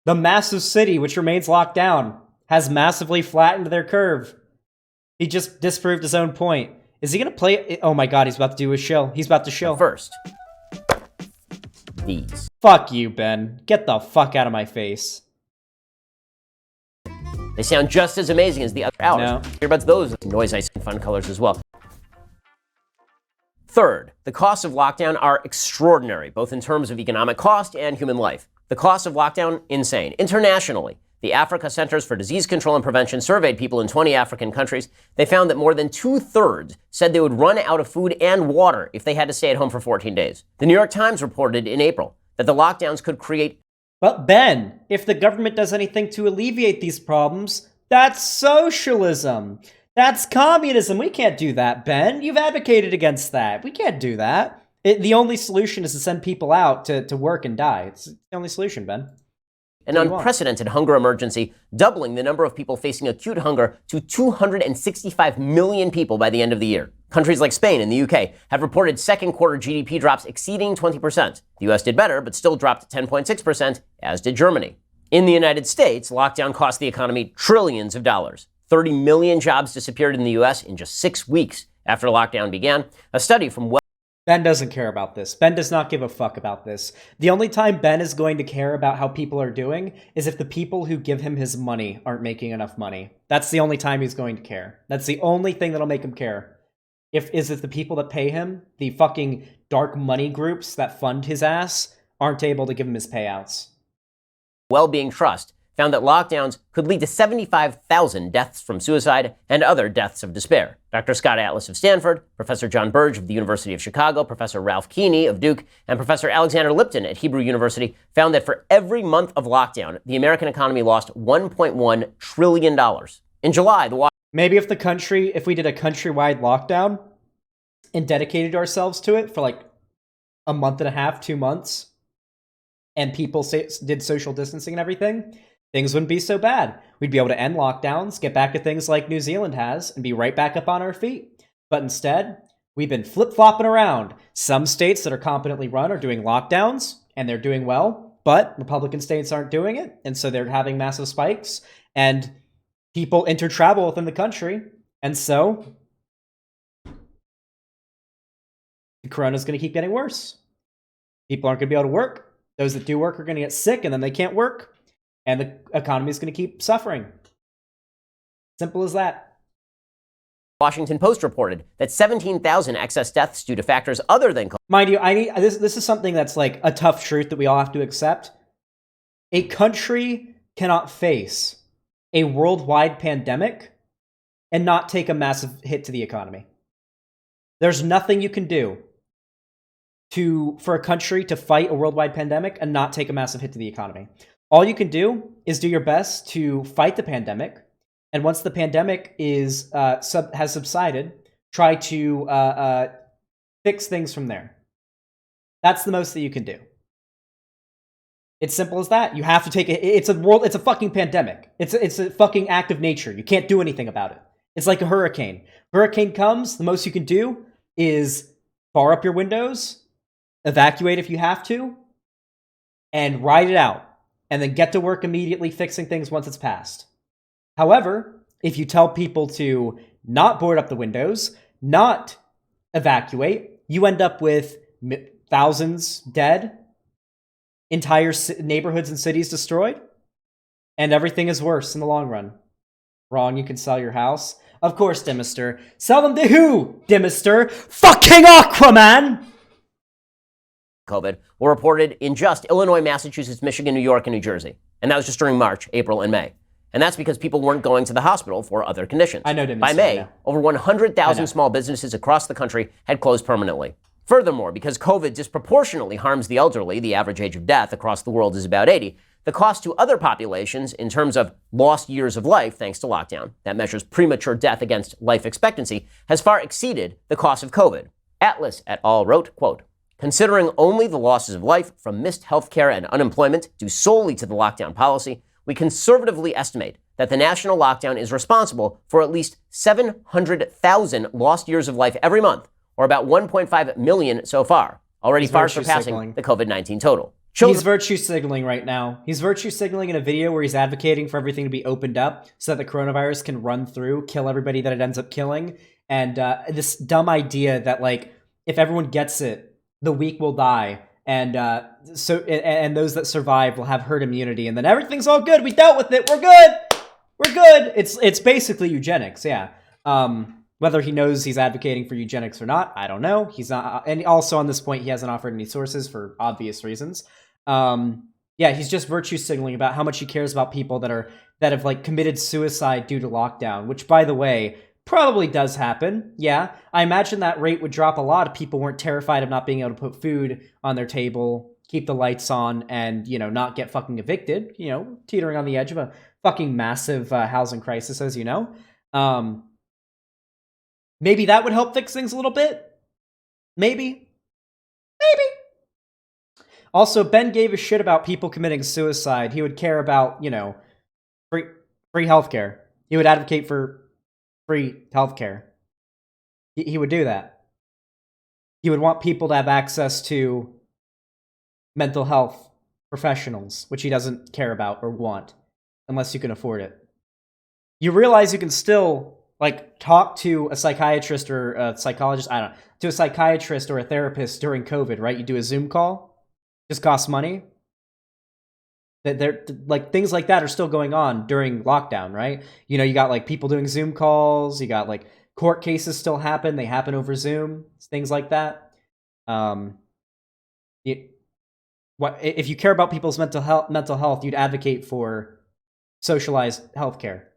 The massive city, which remains locked down, has massively flattened their curve. He just disproved his own point. Is he going to play it? Oh my god, he's about to do his show. He's about to show. First, these. Fuck you, Ben. Get the fuck out of my face. They sound just as amazing as the other hours. No. Earbuds, those noise ice and fun colors as well. Third, the costs of lockdown are extraordinary, both in terms of economic cost and human life. The cost of lockdown, insane. Internationally, the Africa Centers for Disease Control and Prevention surveyed people in 20 African countries. They found that more than 2/3 said they would run out of food and water if they had to stay at home for 14 days. The New York Times reported in April that the lockdowns could create... But Ben, if the government does anything to alleviate these problems, that's socialism. That's communism. We can't do that, Ben. You've advocated against that. We can't do that. The only solution is to send people out to work and die. It's the only solution, Ben. An unprecedented hunger emergency, doubling the number of people facing acute hunger to 265 million people by the end of the year. Countries like Spain and the UK have reported second quarter GDP drops exceeding 20%. The US did better, but still dropped 10.6%, as did Germany. In the United States, lockdown cost the economy trillions of dollars. 30 million jobs disappeared in the US in just 6 weeks after lockdown began. A study from Ben doesn't care about this. Ben does not give a fuck about this. The only time Ben is going to care about how people are doing is if the people who give him his money aren't making enough money. That's the only time he's going to care. That's the only thing that'll make him care. If the people that pay him, the fucking dark money groups that fund his ass, aren't able to give him his payouts. Well-Being Trust found that lockdowns could lead to 75,000 deaths from suicide and other deaths of despair. Dr. Scott Atlas of Stanford, Professor John Burge of the University of Chicago, Professor Ralph Keeney of Duke, and Professor Alexander Lipton at Hebrew University found that for every month of lockdown, the American economy lost $1.1 trillion. In July, maybe if we did a countrywide lockdown and dedicated ourselves to it for a month and a half, 2 months, and people did social distancing and everything, things wouldn't be so bad. We'd be able to end lockdowns, get back to things like New Zealand has, and be right back up on our feet. But instead, We've been flip-flopping around. Some states that are competently run are doing lockdowns, and they're doing well, but Republican states aren't doing it, and so they're having massive spikes, and people intertravel within the country, and so the corona's going to keep getting worse. People aren't going to be able to work. Those that do work are going to get sick, and then they can't work, and the economy is going to keep suffering. Simple as that. Washington Post reported that 17,000 excess deaths due to factors other than COVID. Mind you, this is something that's like a tough truth that we all have to accept. A country cannot face a worldwide pandemic and not take a massive hit to the economy. There's nothing you can do for a country to fight a worldwide pandemic and not take a massive hit to the economy. All you can do is do your best to fight the pandemic. And once the pandemic has subsided, try to fix things from there. That's the most that you can do. It's simple as that. You have to take it. It's a fucking pandemic. It's a fucking act of nature. You can't do anything about it. It's like a hurricane. Hurricane comes, the most you can do is bar up your windows, evacuate if you have to, and ride it out. And then get to work immediately fixing things once it's passed. However, if you tell people to not board up the windows, not evacuate, you end up with thousands dead, entire neighborhoods and cities destroyed, and everything is worse in the long run. Wrong, you can sell your house. Of course, Demister. Sell them to who, Demister? Fucking Aquaman! COVID were reported in just Illinois, Massachusetts, Michigan, New York, and New Jersey. And that was just during March, April, and May. And that's because people weren't going to the hospital for other conditions. I know, Demister. By May, over 100,000 small businesses across the country had closed permanently. Furthermore, because COVID disproportionately harms the elderly, the average age of death across the world is about 80, the cost to other populations in terms of lost years of life thanks to lockdown, that measures premature death against life expectancy, has far exceeded the cost of COVID. Atlas et al. Wrote, quote, considering only the losses of life from missed health care and unemployment due solely to the lockdown policy, we conservatively estimate that the national lockdown is responsible for at least 700,000 lost years of life every month, or about 1.5 million so far, already far surpassing the COVID-19 total. He's virtue signaling right now. He's virtue signaling in a video where he's advocating for everything to be opened up so that the coronavirus can run through, kill everybody that it ends up killing. And this dumb idea that, like, if everyone gets it, the weak will die. And those that survive will have herd immunity, and then everything's all good. We dealt with it. We're good. We're good. It's basically eugenics, yeah. Whether he knows he's advocating for eugenics or not, I don't know. He's not, and also on this point, he hasn't offered any sources for obvious reasons. Yeah, he's just virtue signaling about how much he cares about people that have like committed suicide due to lockdown, which, by the way, probably does happen. Yeah, I imagine that rate would drop a lot if people weren't terrified of not being able to put food on their table, keep the lights on, and, you know, not get fucking evicted, you know, teetering on the edge of a fucking massive housing crisis, as you know. Maybe that would help fix things a little bit. Maybe. Also, Ben gave a shit about people committing suicide. He would care about, you know, free healthcare. He would advocate for free healthcare. He would do that. He would want people to have access to mental health professionals, which he doesn't care about or want, unless you can afford it. You realize you can still, like, talk to a psychiatrist or a psychologist, I don't know, to a psychiatrist or a therapist during COVID, right? You do a Zoom call. Just costs money. That like things like that are still going on during lockdown, right? You know, you got like people doing Zoom calls. You got like court cases still happen. They happen over Zoom. Things like that. If you care about people's mental health, you'd advocate for socialized healthcare.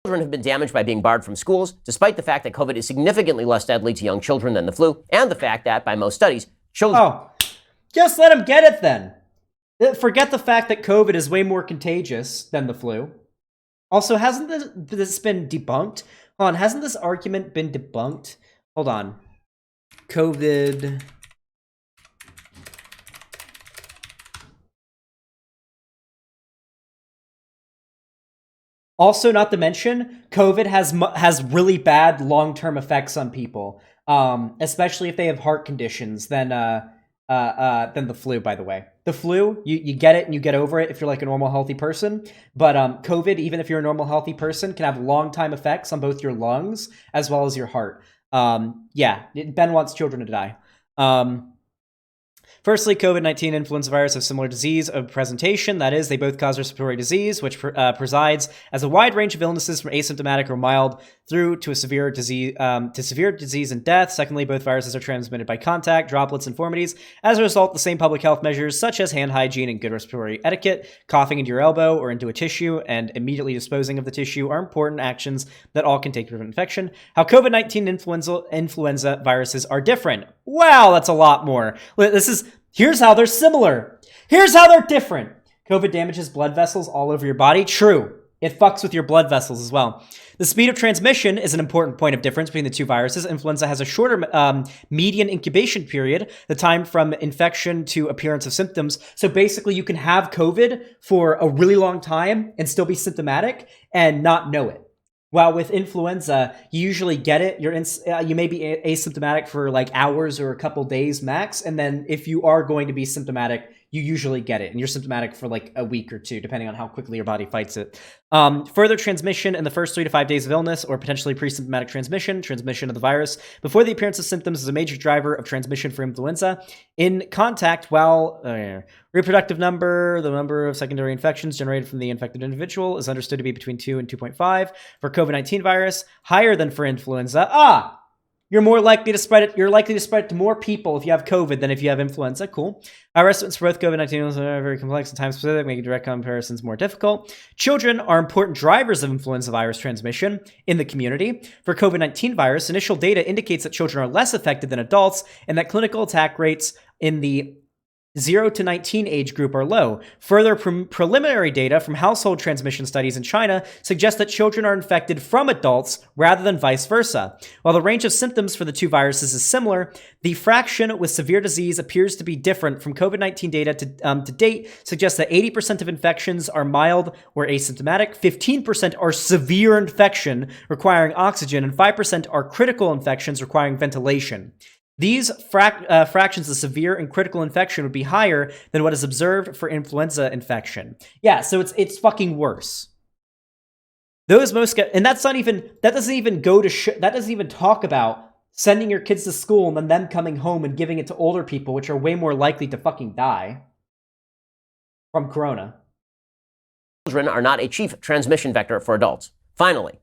Children have been damaged by being barred from schools, despite the fact that COVID is significantly less deadly to young children than the flu, and the fact that, by most studies, children... Oh, just let them get it then. Forget the fact that COVID is way more contagious than the flu. Also, hasn't this been debunked? Hold on, hasn't this argument been debunked? Hold on. COVID... Also, not to mention, COVID has really bad long-term effects on people, especially if they have heart conditions than the flu, by the way. The flu, you get it and you get over it if you're like a normal, healthy person. But COVID, even if you're a normal, healthy person, can have long-time effects on both your lungs as well as your heart. Yeah, Ben wants children to die. Firstly, COVID-19 influenza virus have similar disease of presentation. That is, they both cause respiratory disease, which presides as a wide range of illnesses from asymptomatic or mild through to a severe disease and death. Secondly, both viruses are transmitted by contact, droplets, and informities. As a result, the same public health measures such as hand hygiene and good respiratory etiquette, coughing into your elbow or into a tissue, and immediately disposing of the tissue are important actions that all can take to prevent infection. How COVID-19 influenza viruses are different. Wow, that's a lot more. Here's how they're similar. Here's how they're different. COVID damages blood vessels all over your body. True. It fucks with your blood vessels as well. The speed of transmission is an important point of difference between the two viruses. Influenza has a shorter median incubation period, the time from infection to appearance of symptoms. So basically, you can have COVID for a really long time and still be symptomatic and not know it. While with influenza, you usually get it. You may be asymptomatic for like hours or a couple days max. And then if you are going to be symptomatic, you usually get it. And you're symptomatic for like a week or two, depending on how quickly your body fights it. Further transmission in the first 3 to 5 days of illness or potentially pre-symptomatic transmission of the virus before the appearance of symptoms is a major driver of transmission for influenza. In contact, while reproductive number, the number of secondary infections generated from the infected individual is understood to be between 2 and 2.5 for COVID-19 virus, higher than for influenza. You're more likely to spread it. You're likely to spread it to more people if you have COVID than if you have influenza. Cool. Our estimates for both COVID-19 are very complex and time specific, making direct comparisons more difficult. Children are important drivers of influenza virus transmission in the community. For COVID-19 virus, initial data indicates that children are less affected than adults and that clinical attack rates in the 0 to 19 age group are low. Further preliminary data from household transmission studies in China suggest that children are infected from adults rather than vice versa. While the range of symptoms for the two viruses is similar, the fraction with severe disease appears to be different. From COVID-19 data to date suggests that 80% of infections are mild or asymptomatic, 15% are severe infection requiring oxygen, and 5% are critical infections requiring ventilation. These fractions of severe and critical infection would be higher than what is observed for influenza infection. Yeah, so it's fucking worse. Those most get, and that doesn't even talk about sending your kids to school and then them coming home and giving it to older people, which are way more likely to fucking die from corona. Children are not a chief transmission vector for adults. Finally,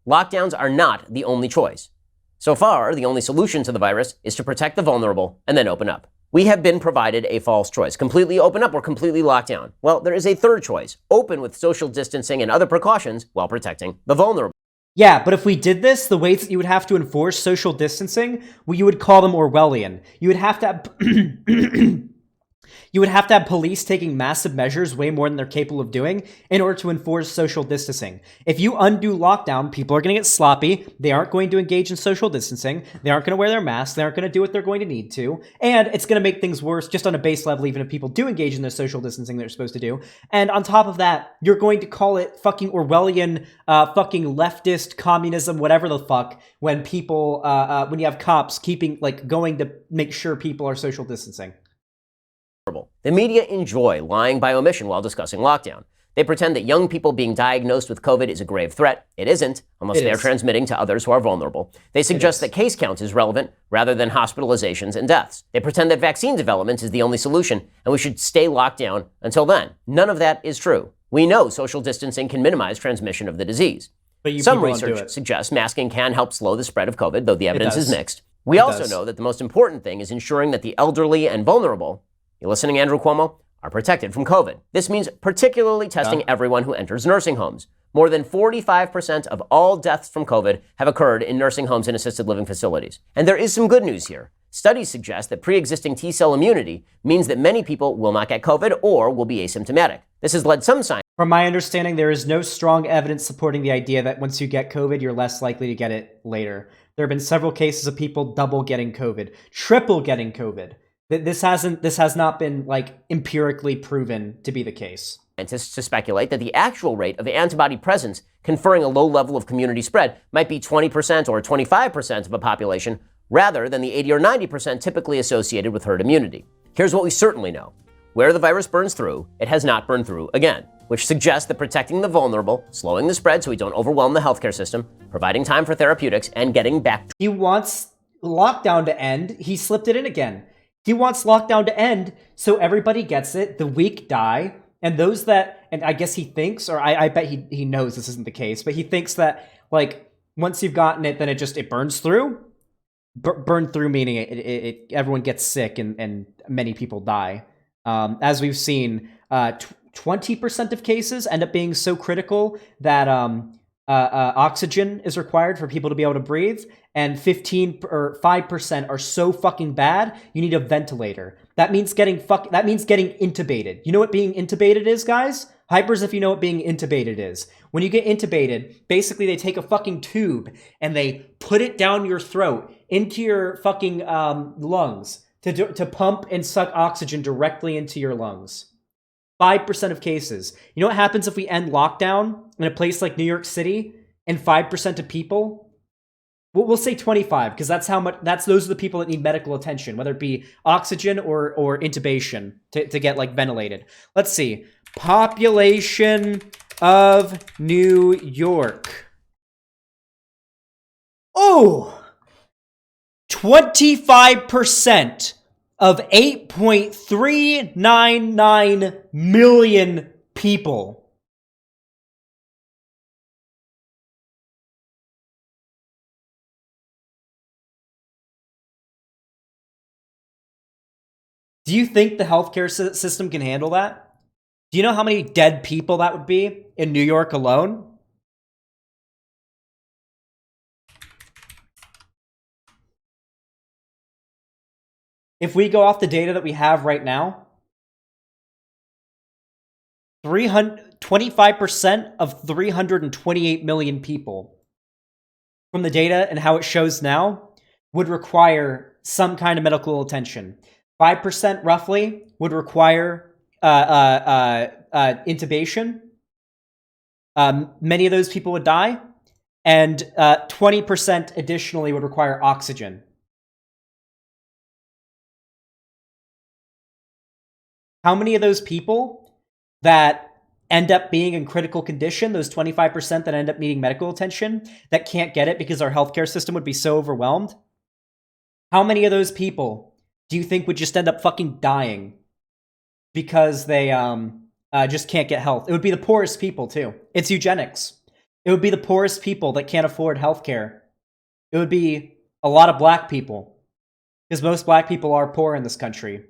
lockdowns are not the only choice. So far, the only solution to the virus is to protect the vulnerable and then open up. We have been provided a false choice. Completely open up or completely lock down. Well, there is a third choice. Open with social distancing and other precautions while protecting the vulnerable. Yeah, but if we did this, the ways that you would have to enforce social distancing, well, you would call them Orwellian. You would have to have... You would have to have police taking massive measures, way more than they're capable of doing, in order to enforce social distancing. If you undo lockdown, people are going to get sloppy. They aren't going to engage in social distancing. They aren't going to wear their masks. They aren't going to do what they're going to need to. And it's going to make things worse just on a base level, even if people do engage in the social distancing they're supposed to do. And on top of that, you're going to call it fucking Orwellian, fucking leftist communism, whatever the fuck, when people, when you have cops going to make sure people are social distancing. The media enjoy lying by omission while discussing lockdown. They pretend that young people being diagnosed with COVID is a grave threat. It isn't, unless they are transmitting to others who are vulnerable. They suggest that case count is relevant rather than hospitalizations and deaths. They pretend that vaccine development is the only solution and we should stay locked down until then. None of that is true. We know social distancing can minimize transmission of the disease. But some research suggests masking can help slow the spread of COVID, though the evidence is mixed. We also know that the most important thing is ensuring that the elderly and vulnerable, you listening, Andrew Cuomo, are protected from COVID. This means particularly testing everyone who enters nursing homes. More than 45% of all deaths from COVID have occurred in nursing homes and assisted living facilities. And there is some good news here. Studies suggest that pre-existing T-cell immunity means that many people will not get COVID or will be asymptomatic. This has led some scientists. From my understanding, there is no strong evidence supporting the idea that once you get COVID, you're less likely to get it later. There have been several cases of people double getting COVID, triple getting COVID. This has not been empirically proven to be the case. Scientists to speculate that the actual rate of antibody presence conferring a low level of community spread might be 20% or 25% of a population, rather than the 80 or 90% typically associated with herd immunity. Here's what we certainly know. Where the virus burns through, it has not burned through again, which suggests that protecting the vulnerable, slowing the spread so we don't overwhelm the healthcare system, providing time for therapeutics, and getting back to... He wants lockdown to end. He slipped it in again. He wants lockdown to end so everybody gets it, the weak die, and those that, and I guess he thinks, or I bet he knows this isn't the case, but he thinks that, like, once you've gotten it, then it burns through. Burn through meaning everyone gets sick and many people die. As we've seen, 20% of cases end up being so critical that oxygen is required for people to be able to breathe, and 5% are so fucking bad you need a ventilator. That means getting intubated. You know what being intubated is, guys? Hypers, if you know what being intubated is. When you get intubated, basically they take a fucking tube and they put it down your throat into your fucking lungs to pump and suck oxygen directly into your lungs. 5% of cases. You know what happens if we end lockdown in a place like New York City and 5% of people? We'll say 25, because that's how much. Those are the people that need medical attention, whether it be oxygen or intubation to get like ventilated. Let's see. Population of New York. Oh, 25% of 8.399 million people. Do you think the healthcare system can handle that? Do you know how many dead people that would be in New York alone? If we go off the data that we have right now, 25% of 328 million people from the data and how it shows now would require some kind of medical attention. 5% roughly would require intubation. Many of those people would die, and 20% additionally would require oxygen. How many of those people that end up being in critical condition, those 25% that end up needing medical attention, that can't get it because our healthcare system would be so overwhelmed? How many of those people do you think would just end up fucking dying because they just can't get health? It would be the poorest people, too. It's eugenics. It would be the poorest people that can't afford healthcare. It would be a lot of black people, because most black people are poor in this country.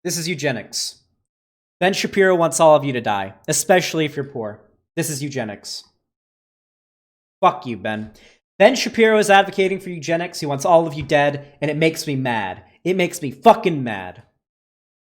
This is eugenics. Ben Shapiro wants all of you to die, especially if you're poor. This is eugenics. Fuck you, Ben. Ben Shapiro is advocating for eugenics. He wants all of you dead, and it makes me mad. It makes me fucking mad.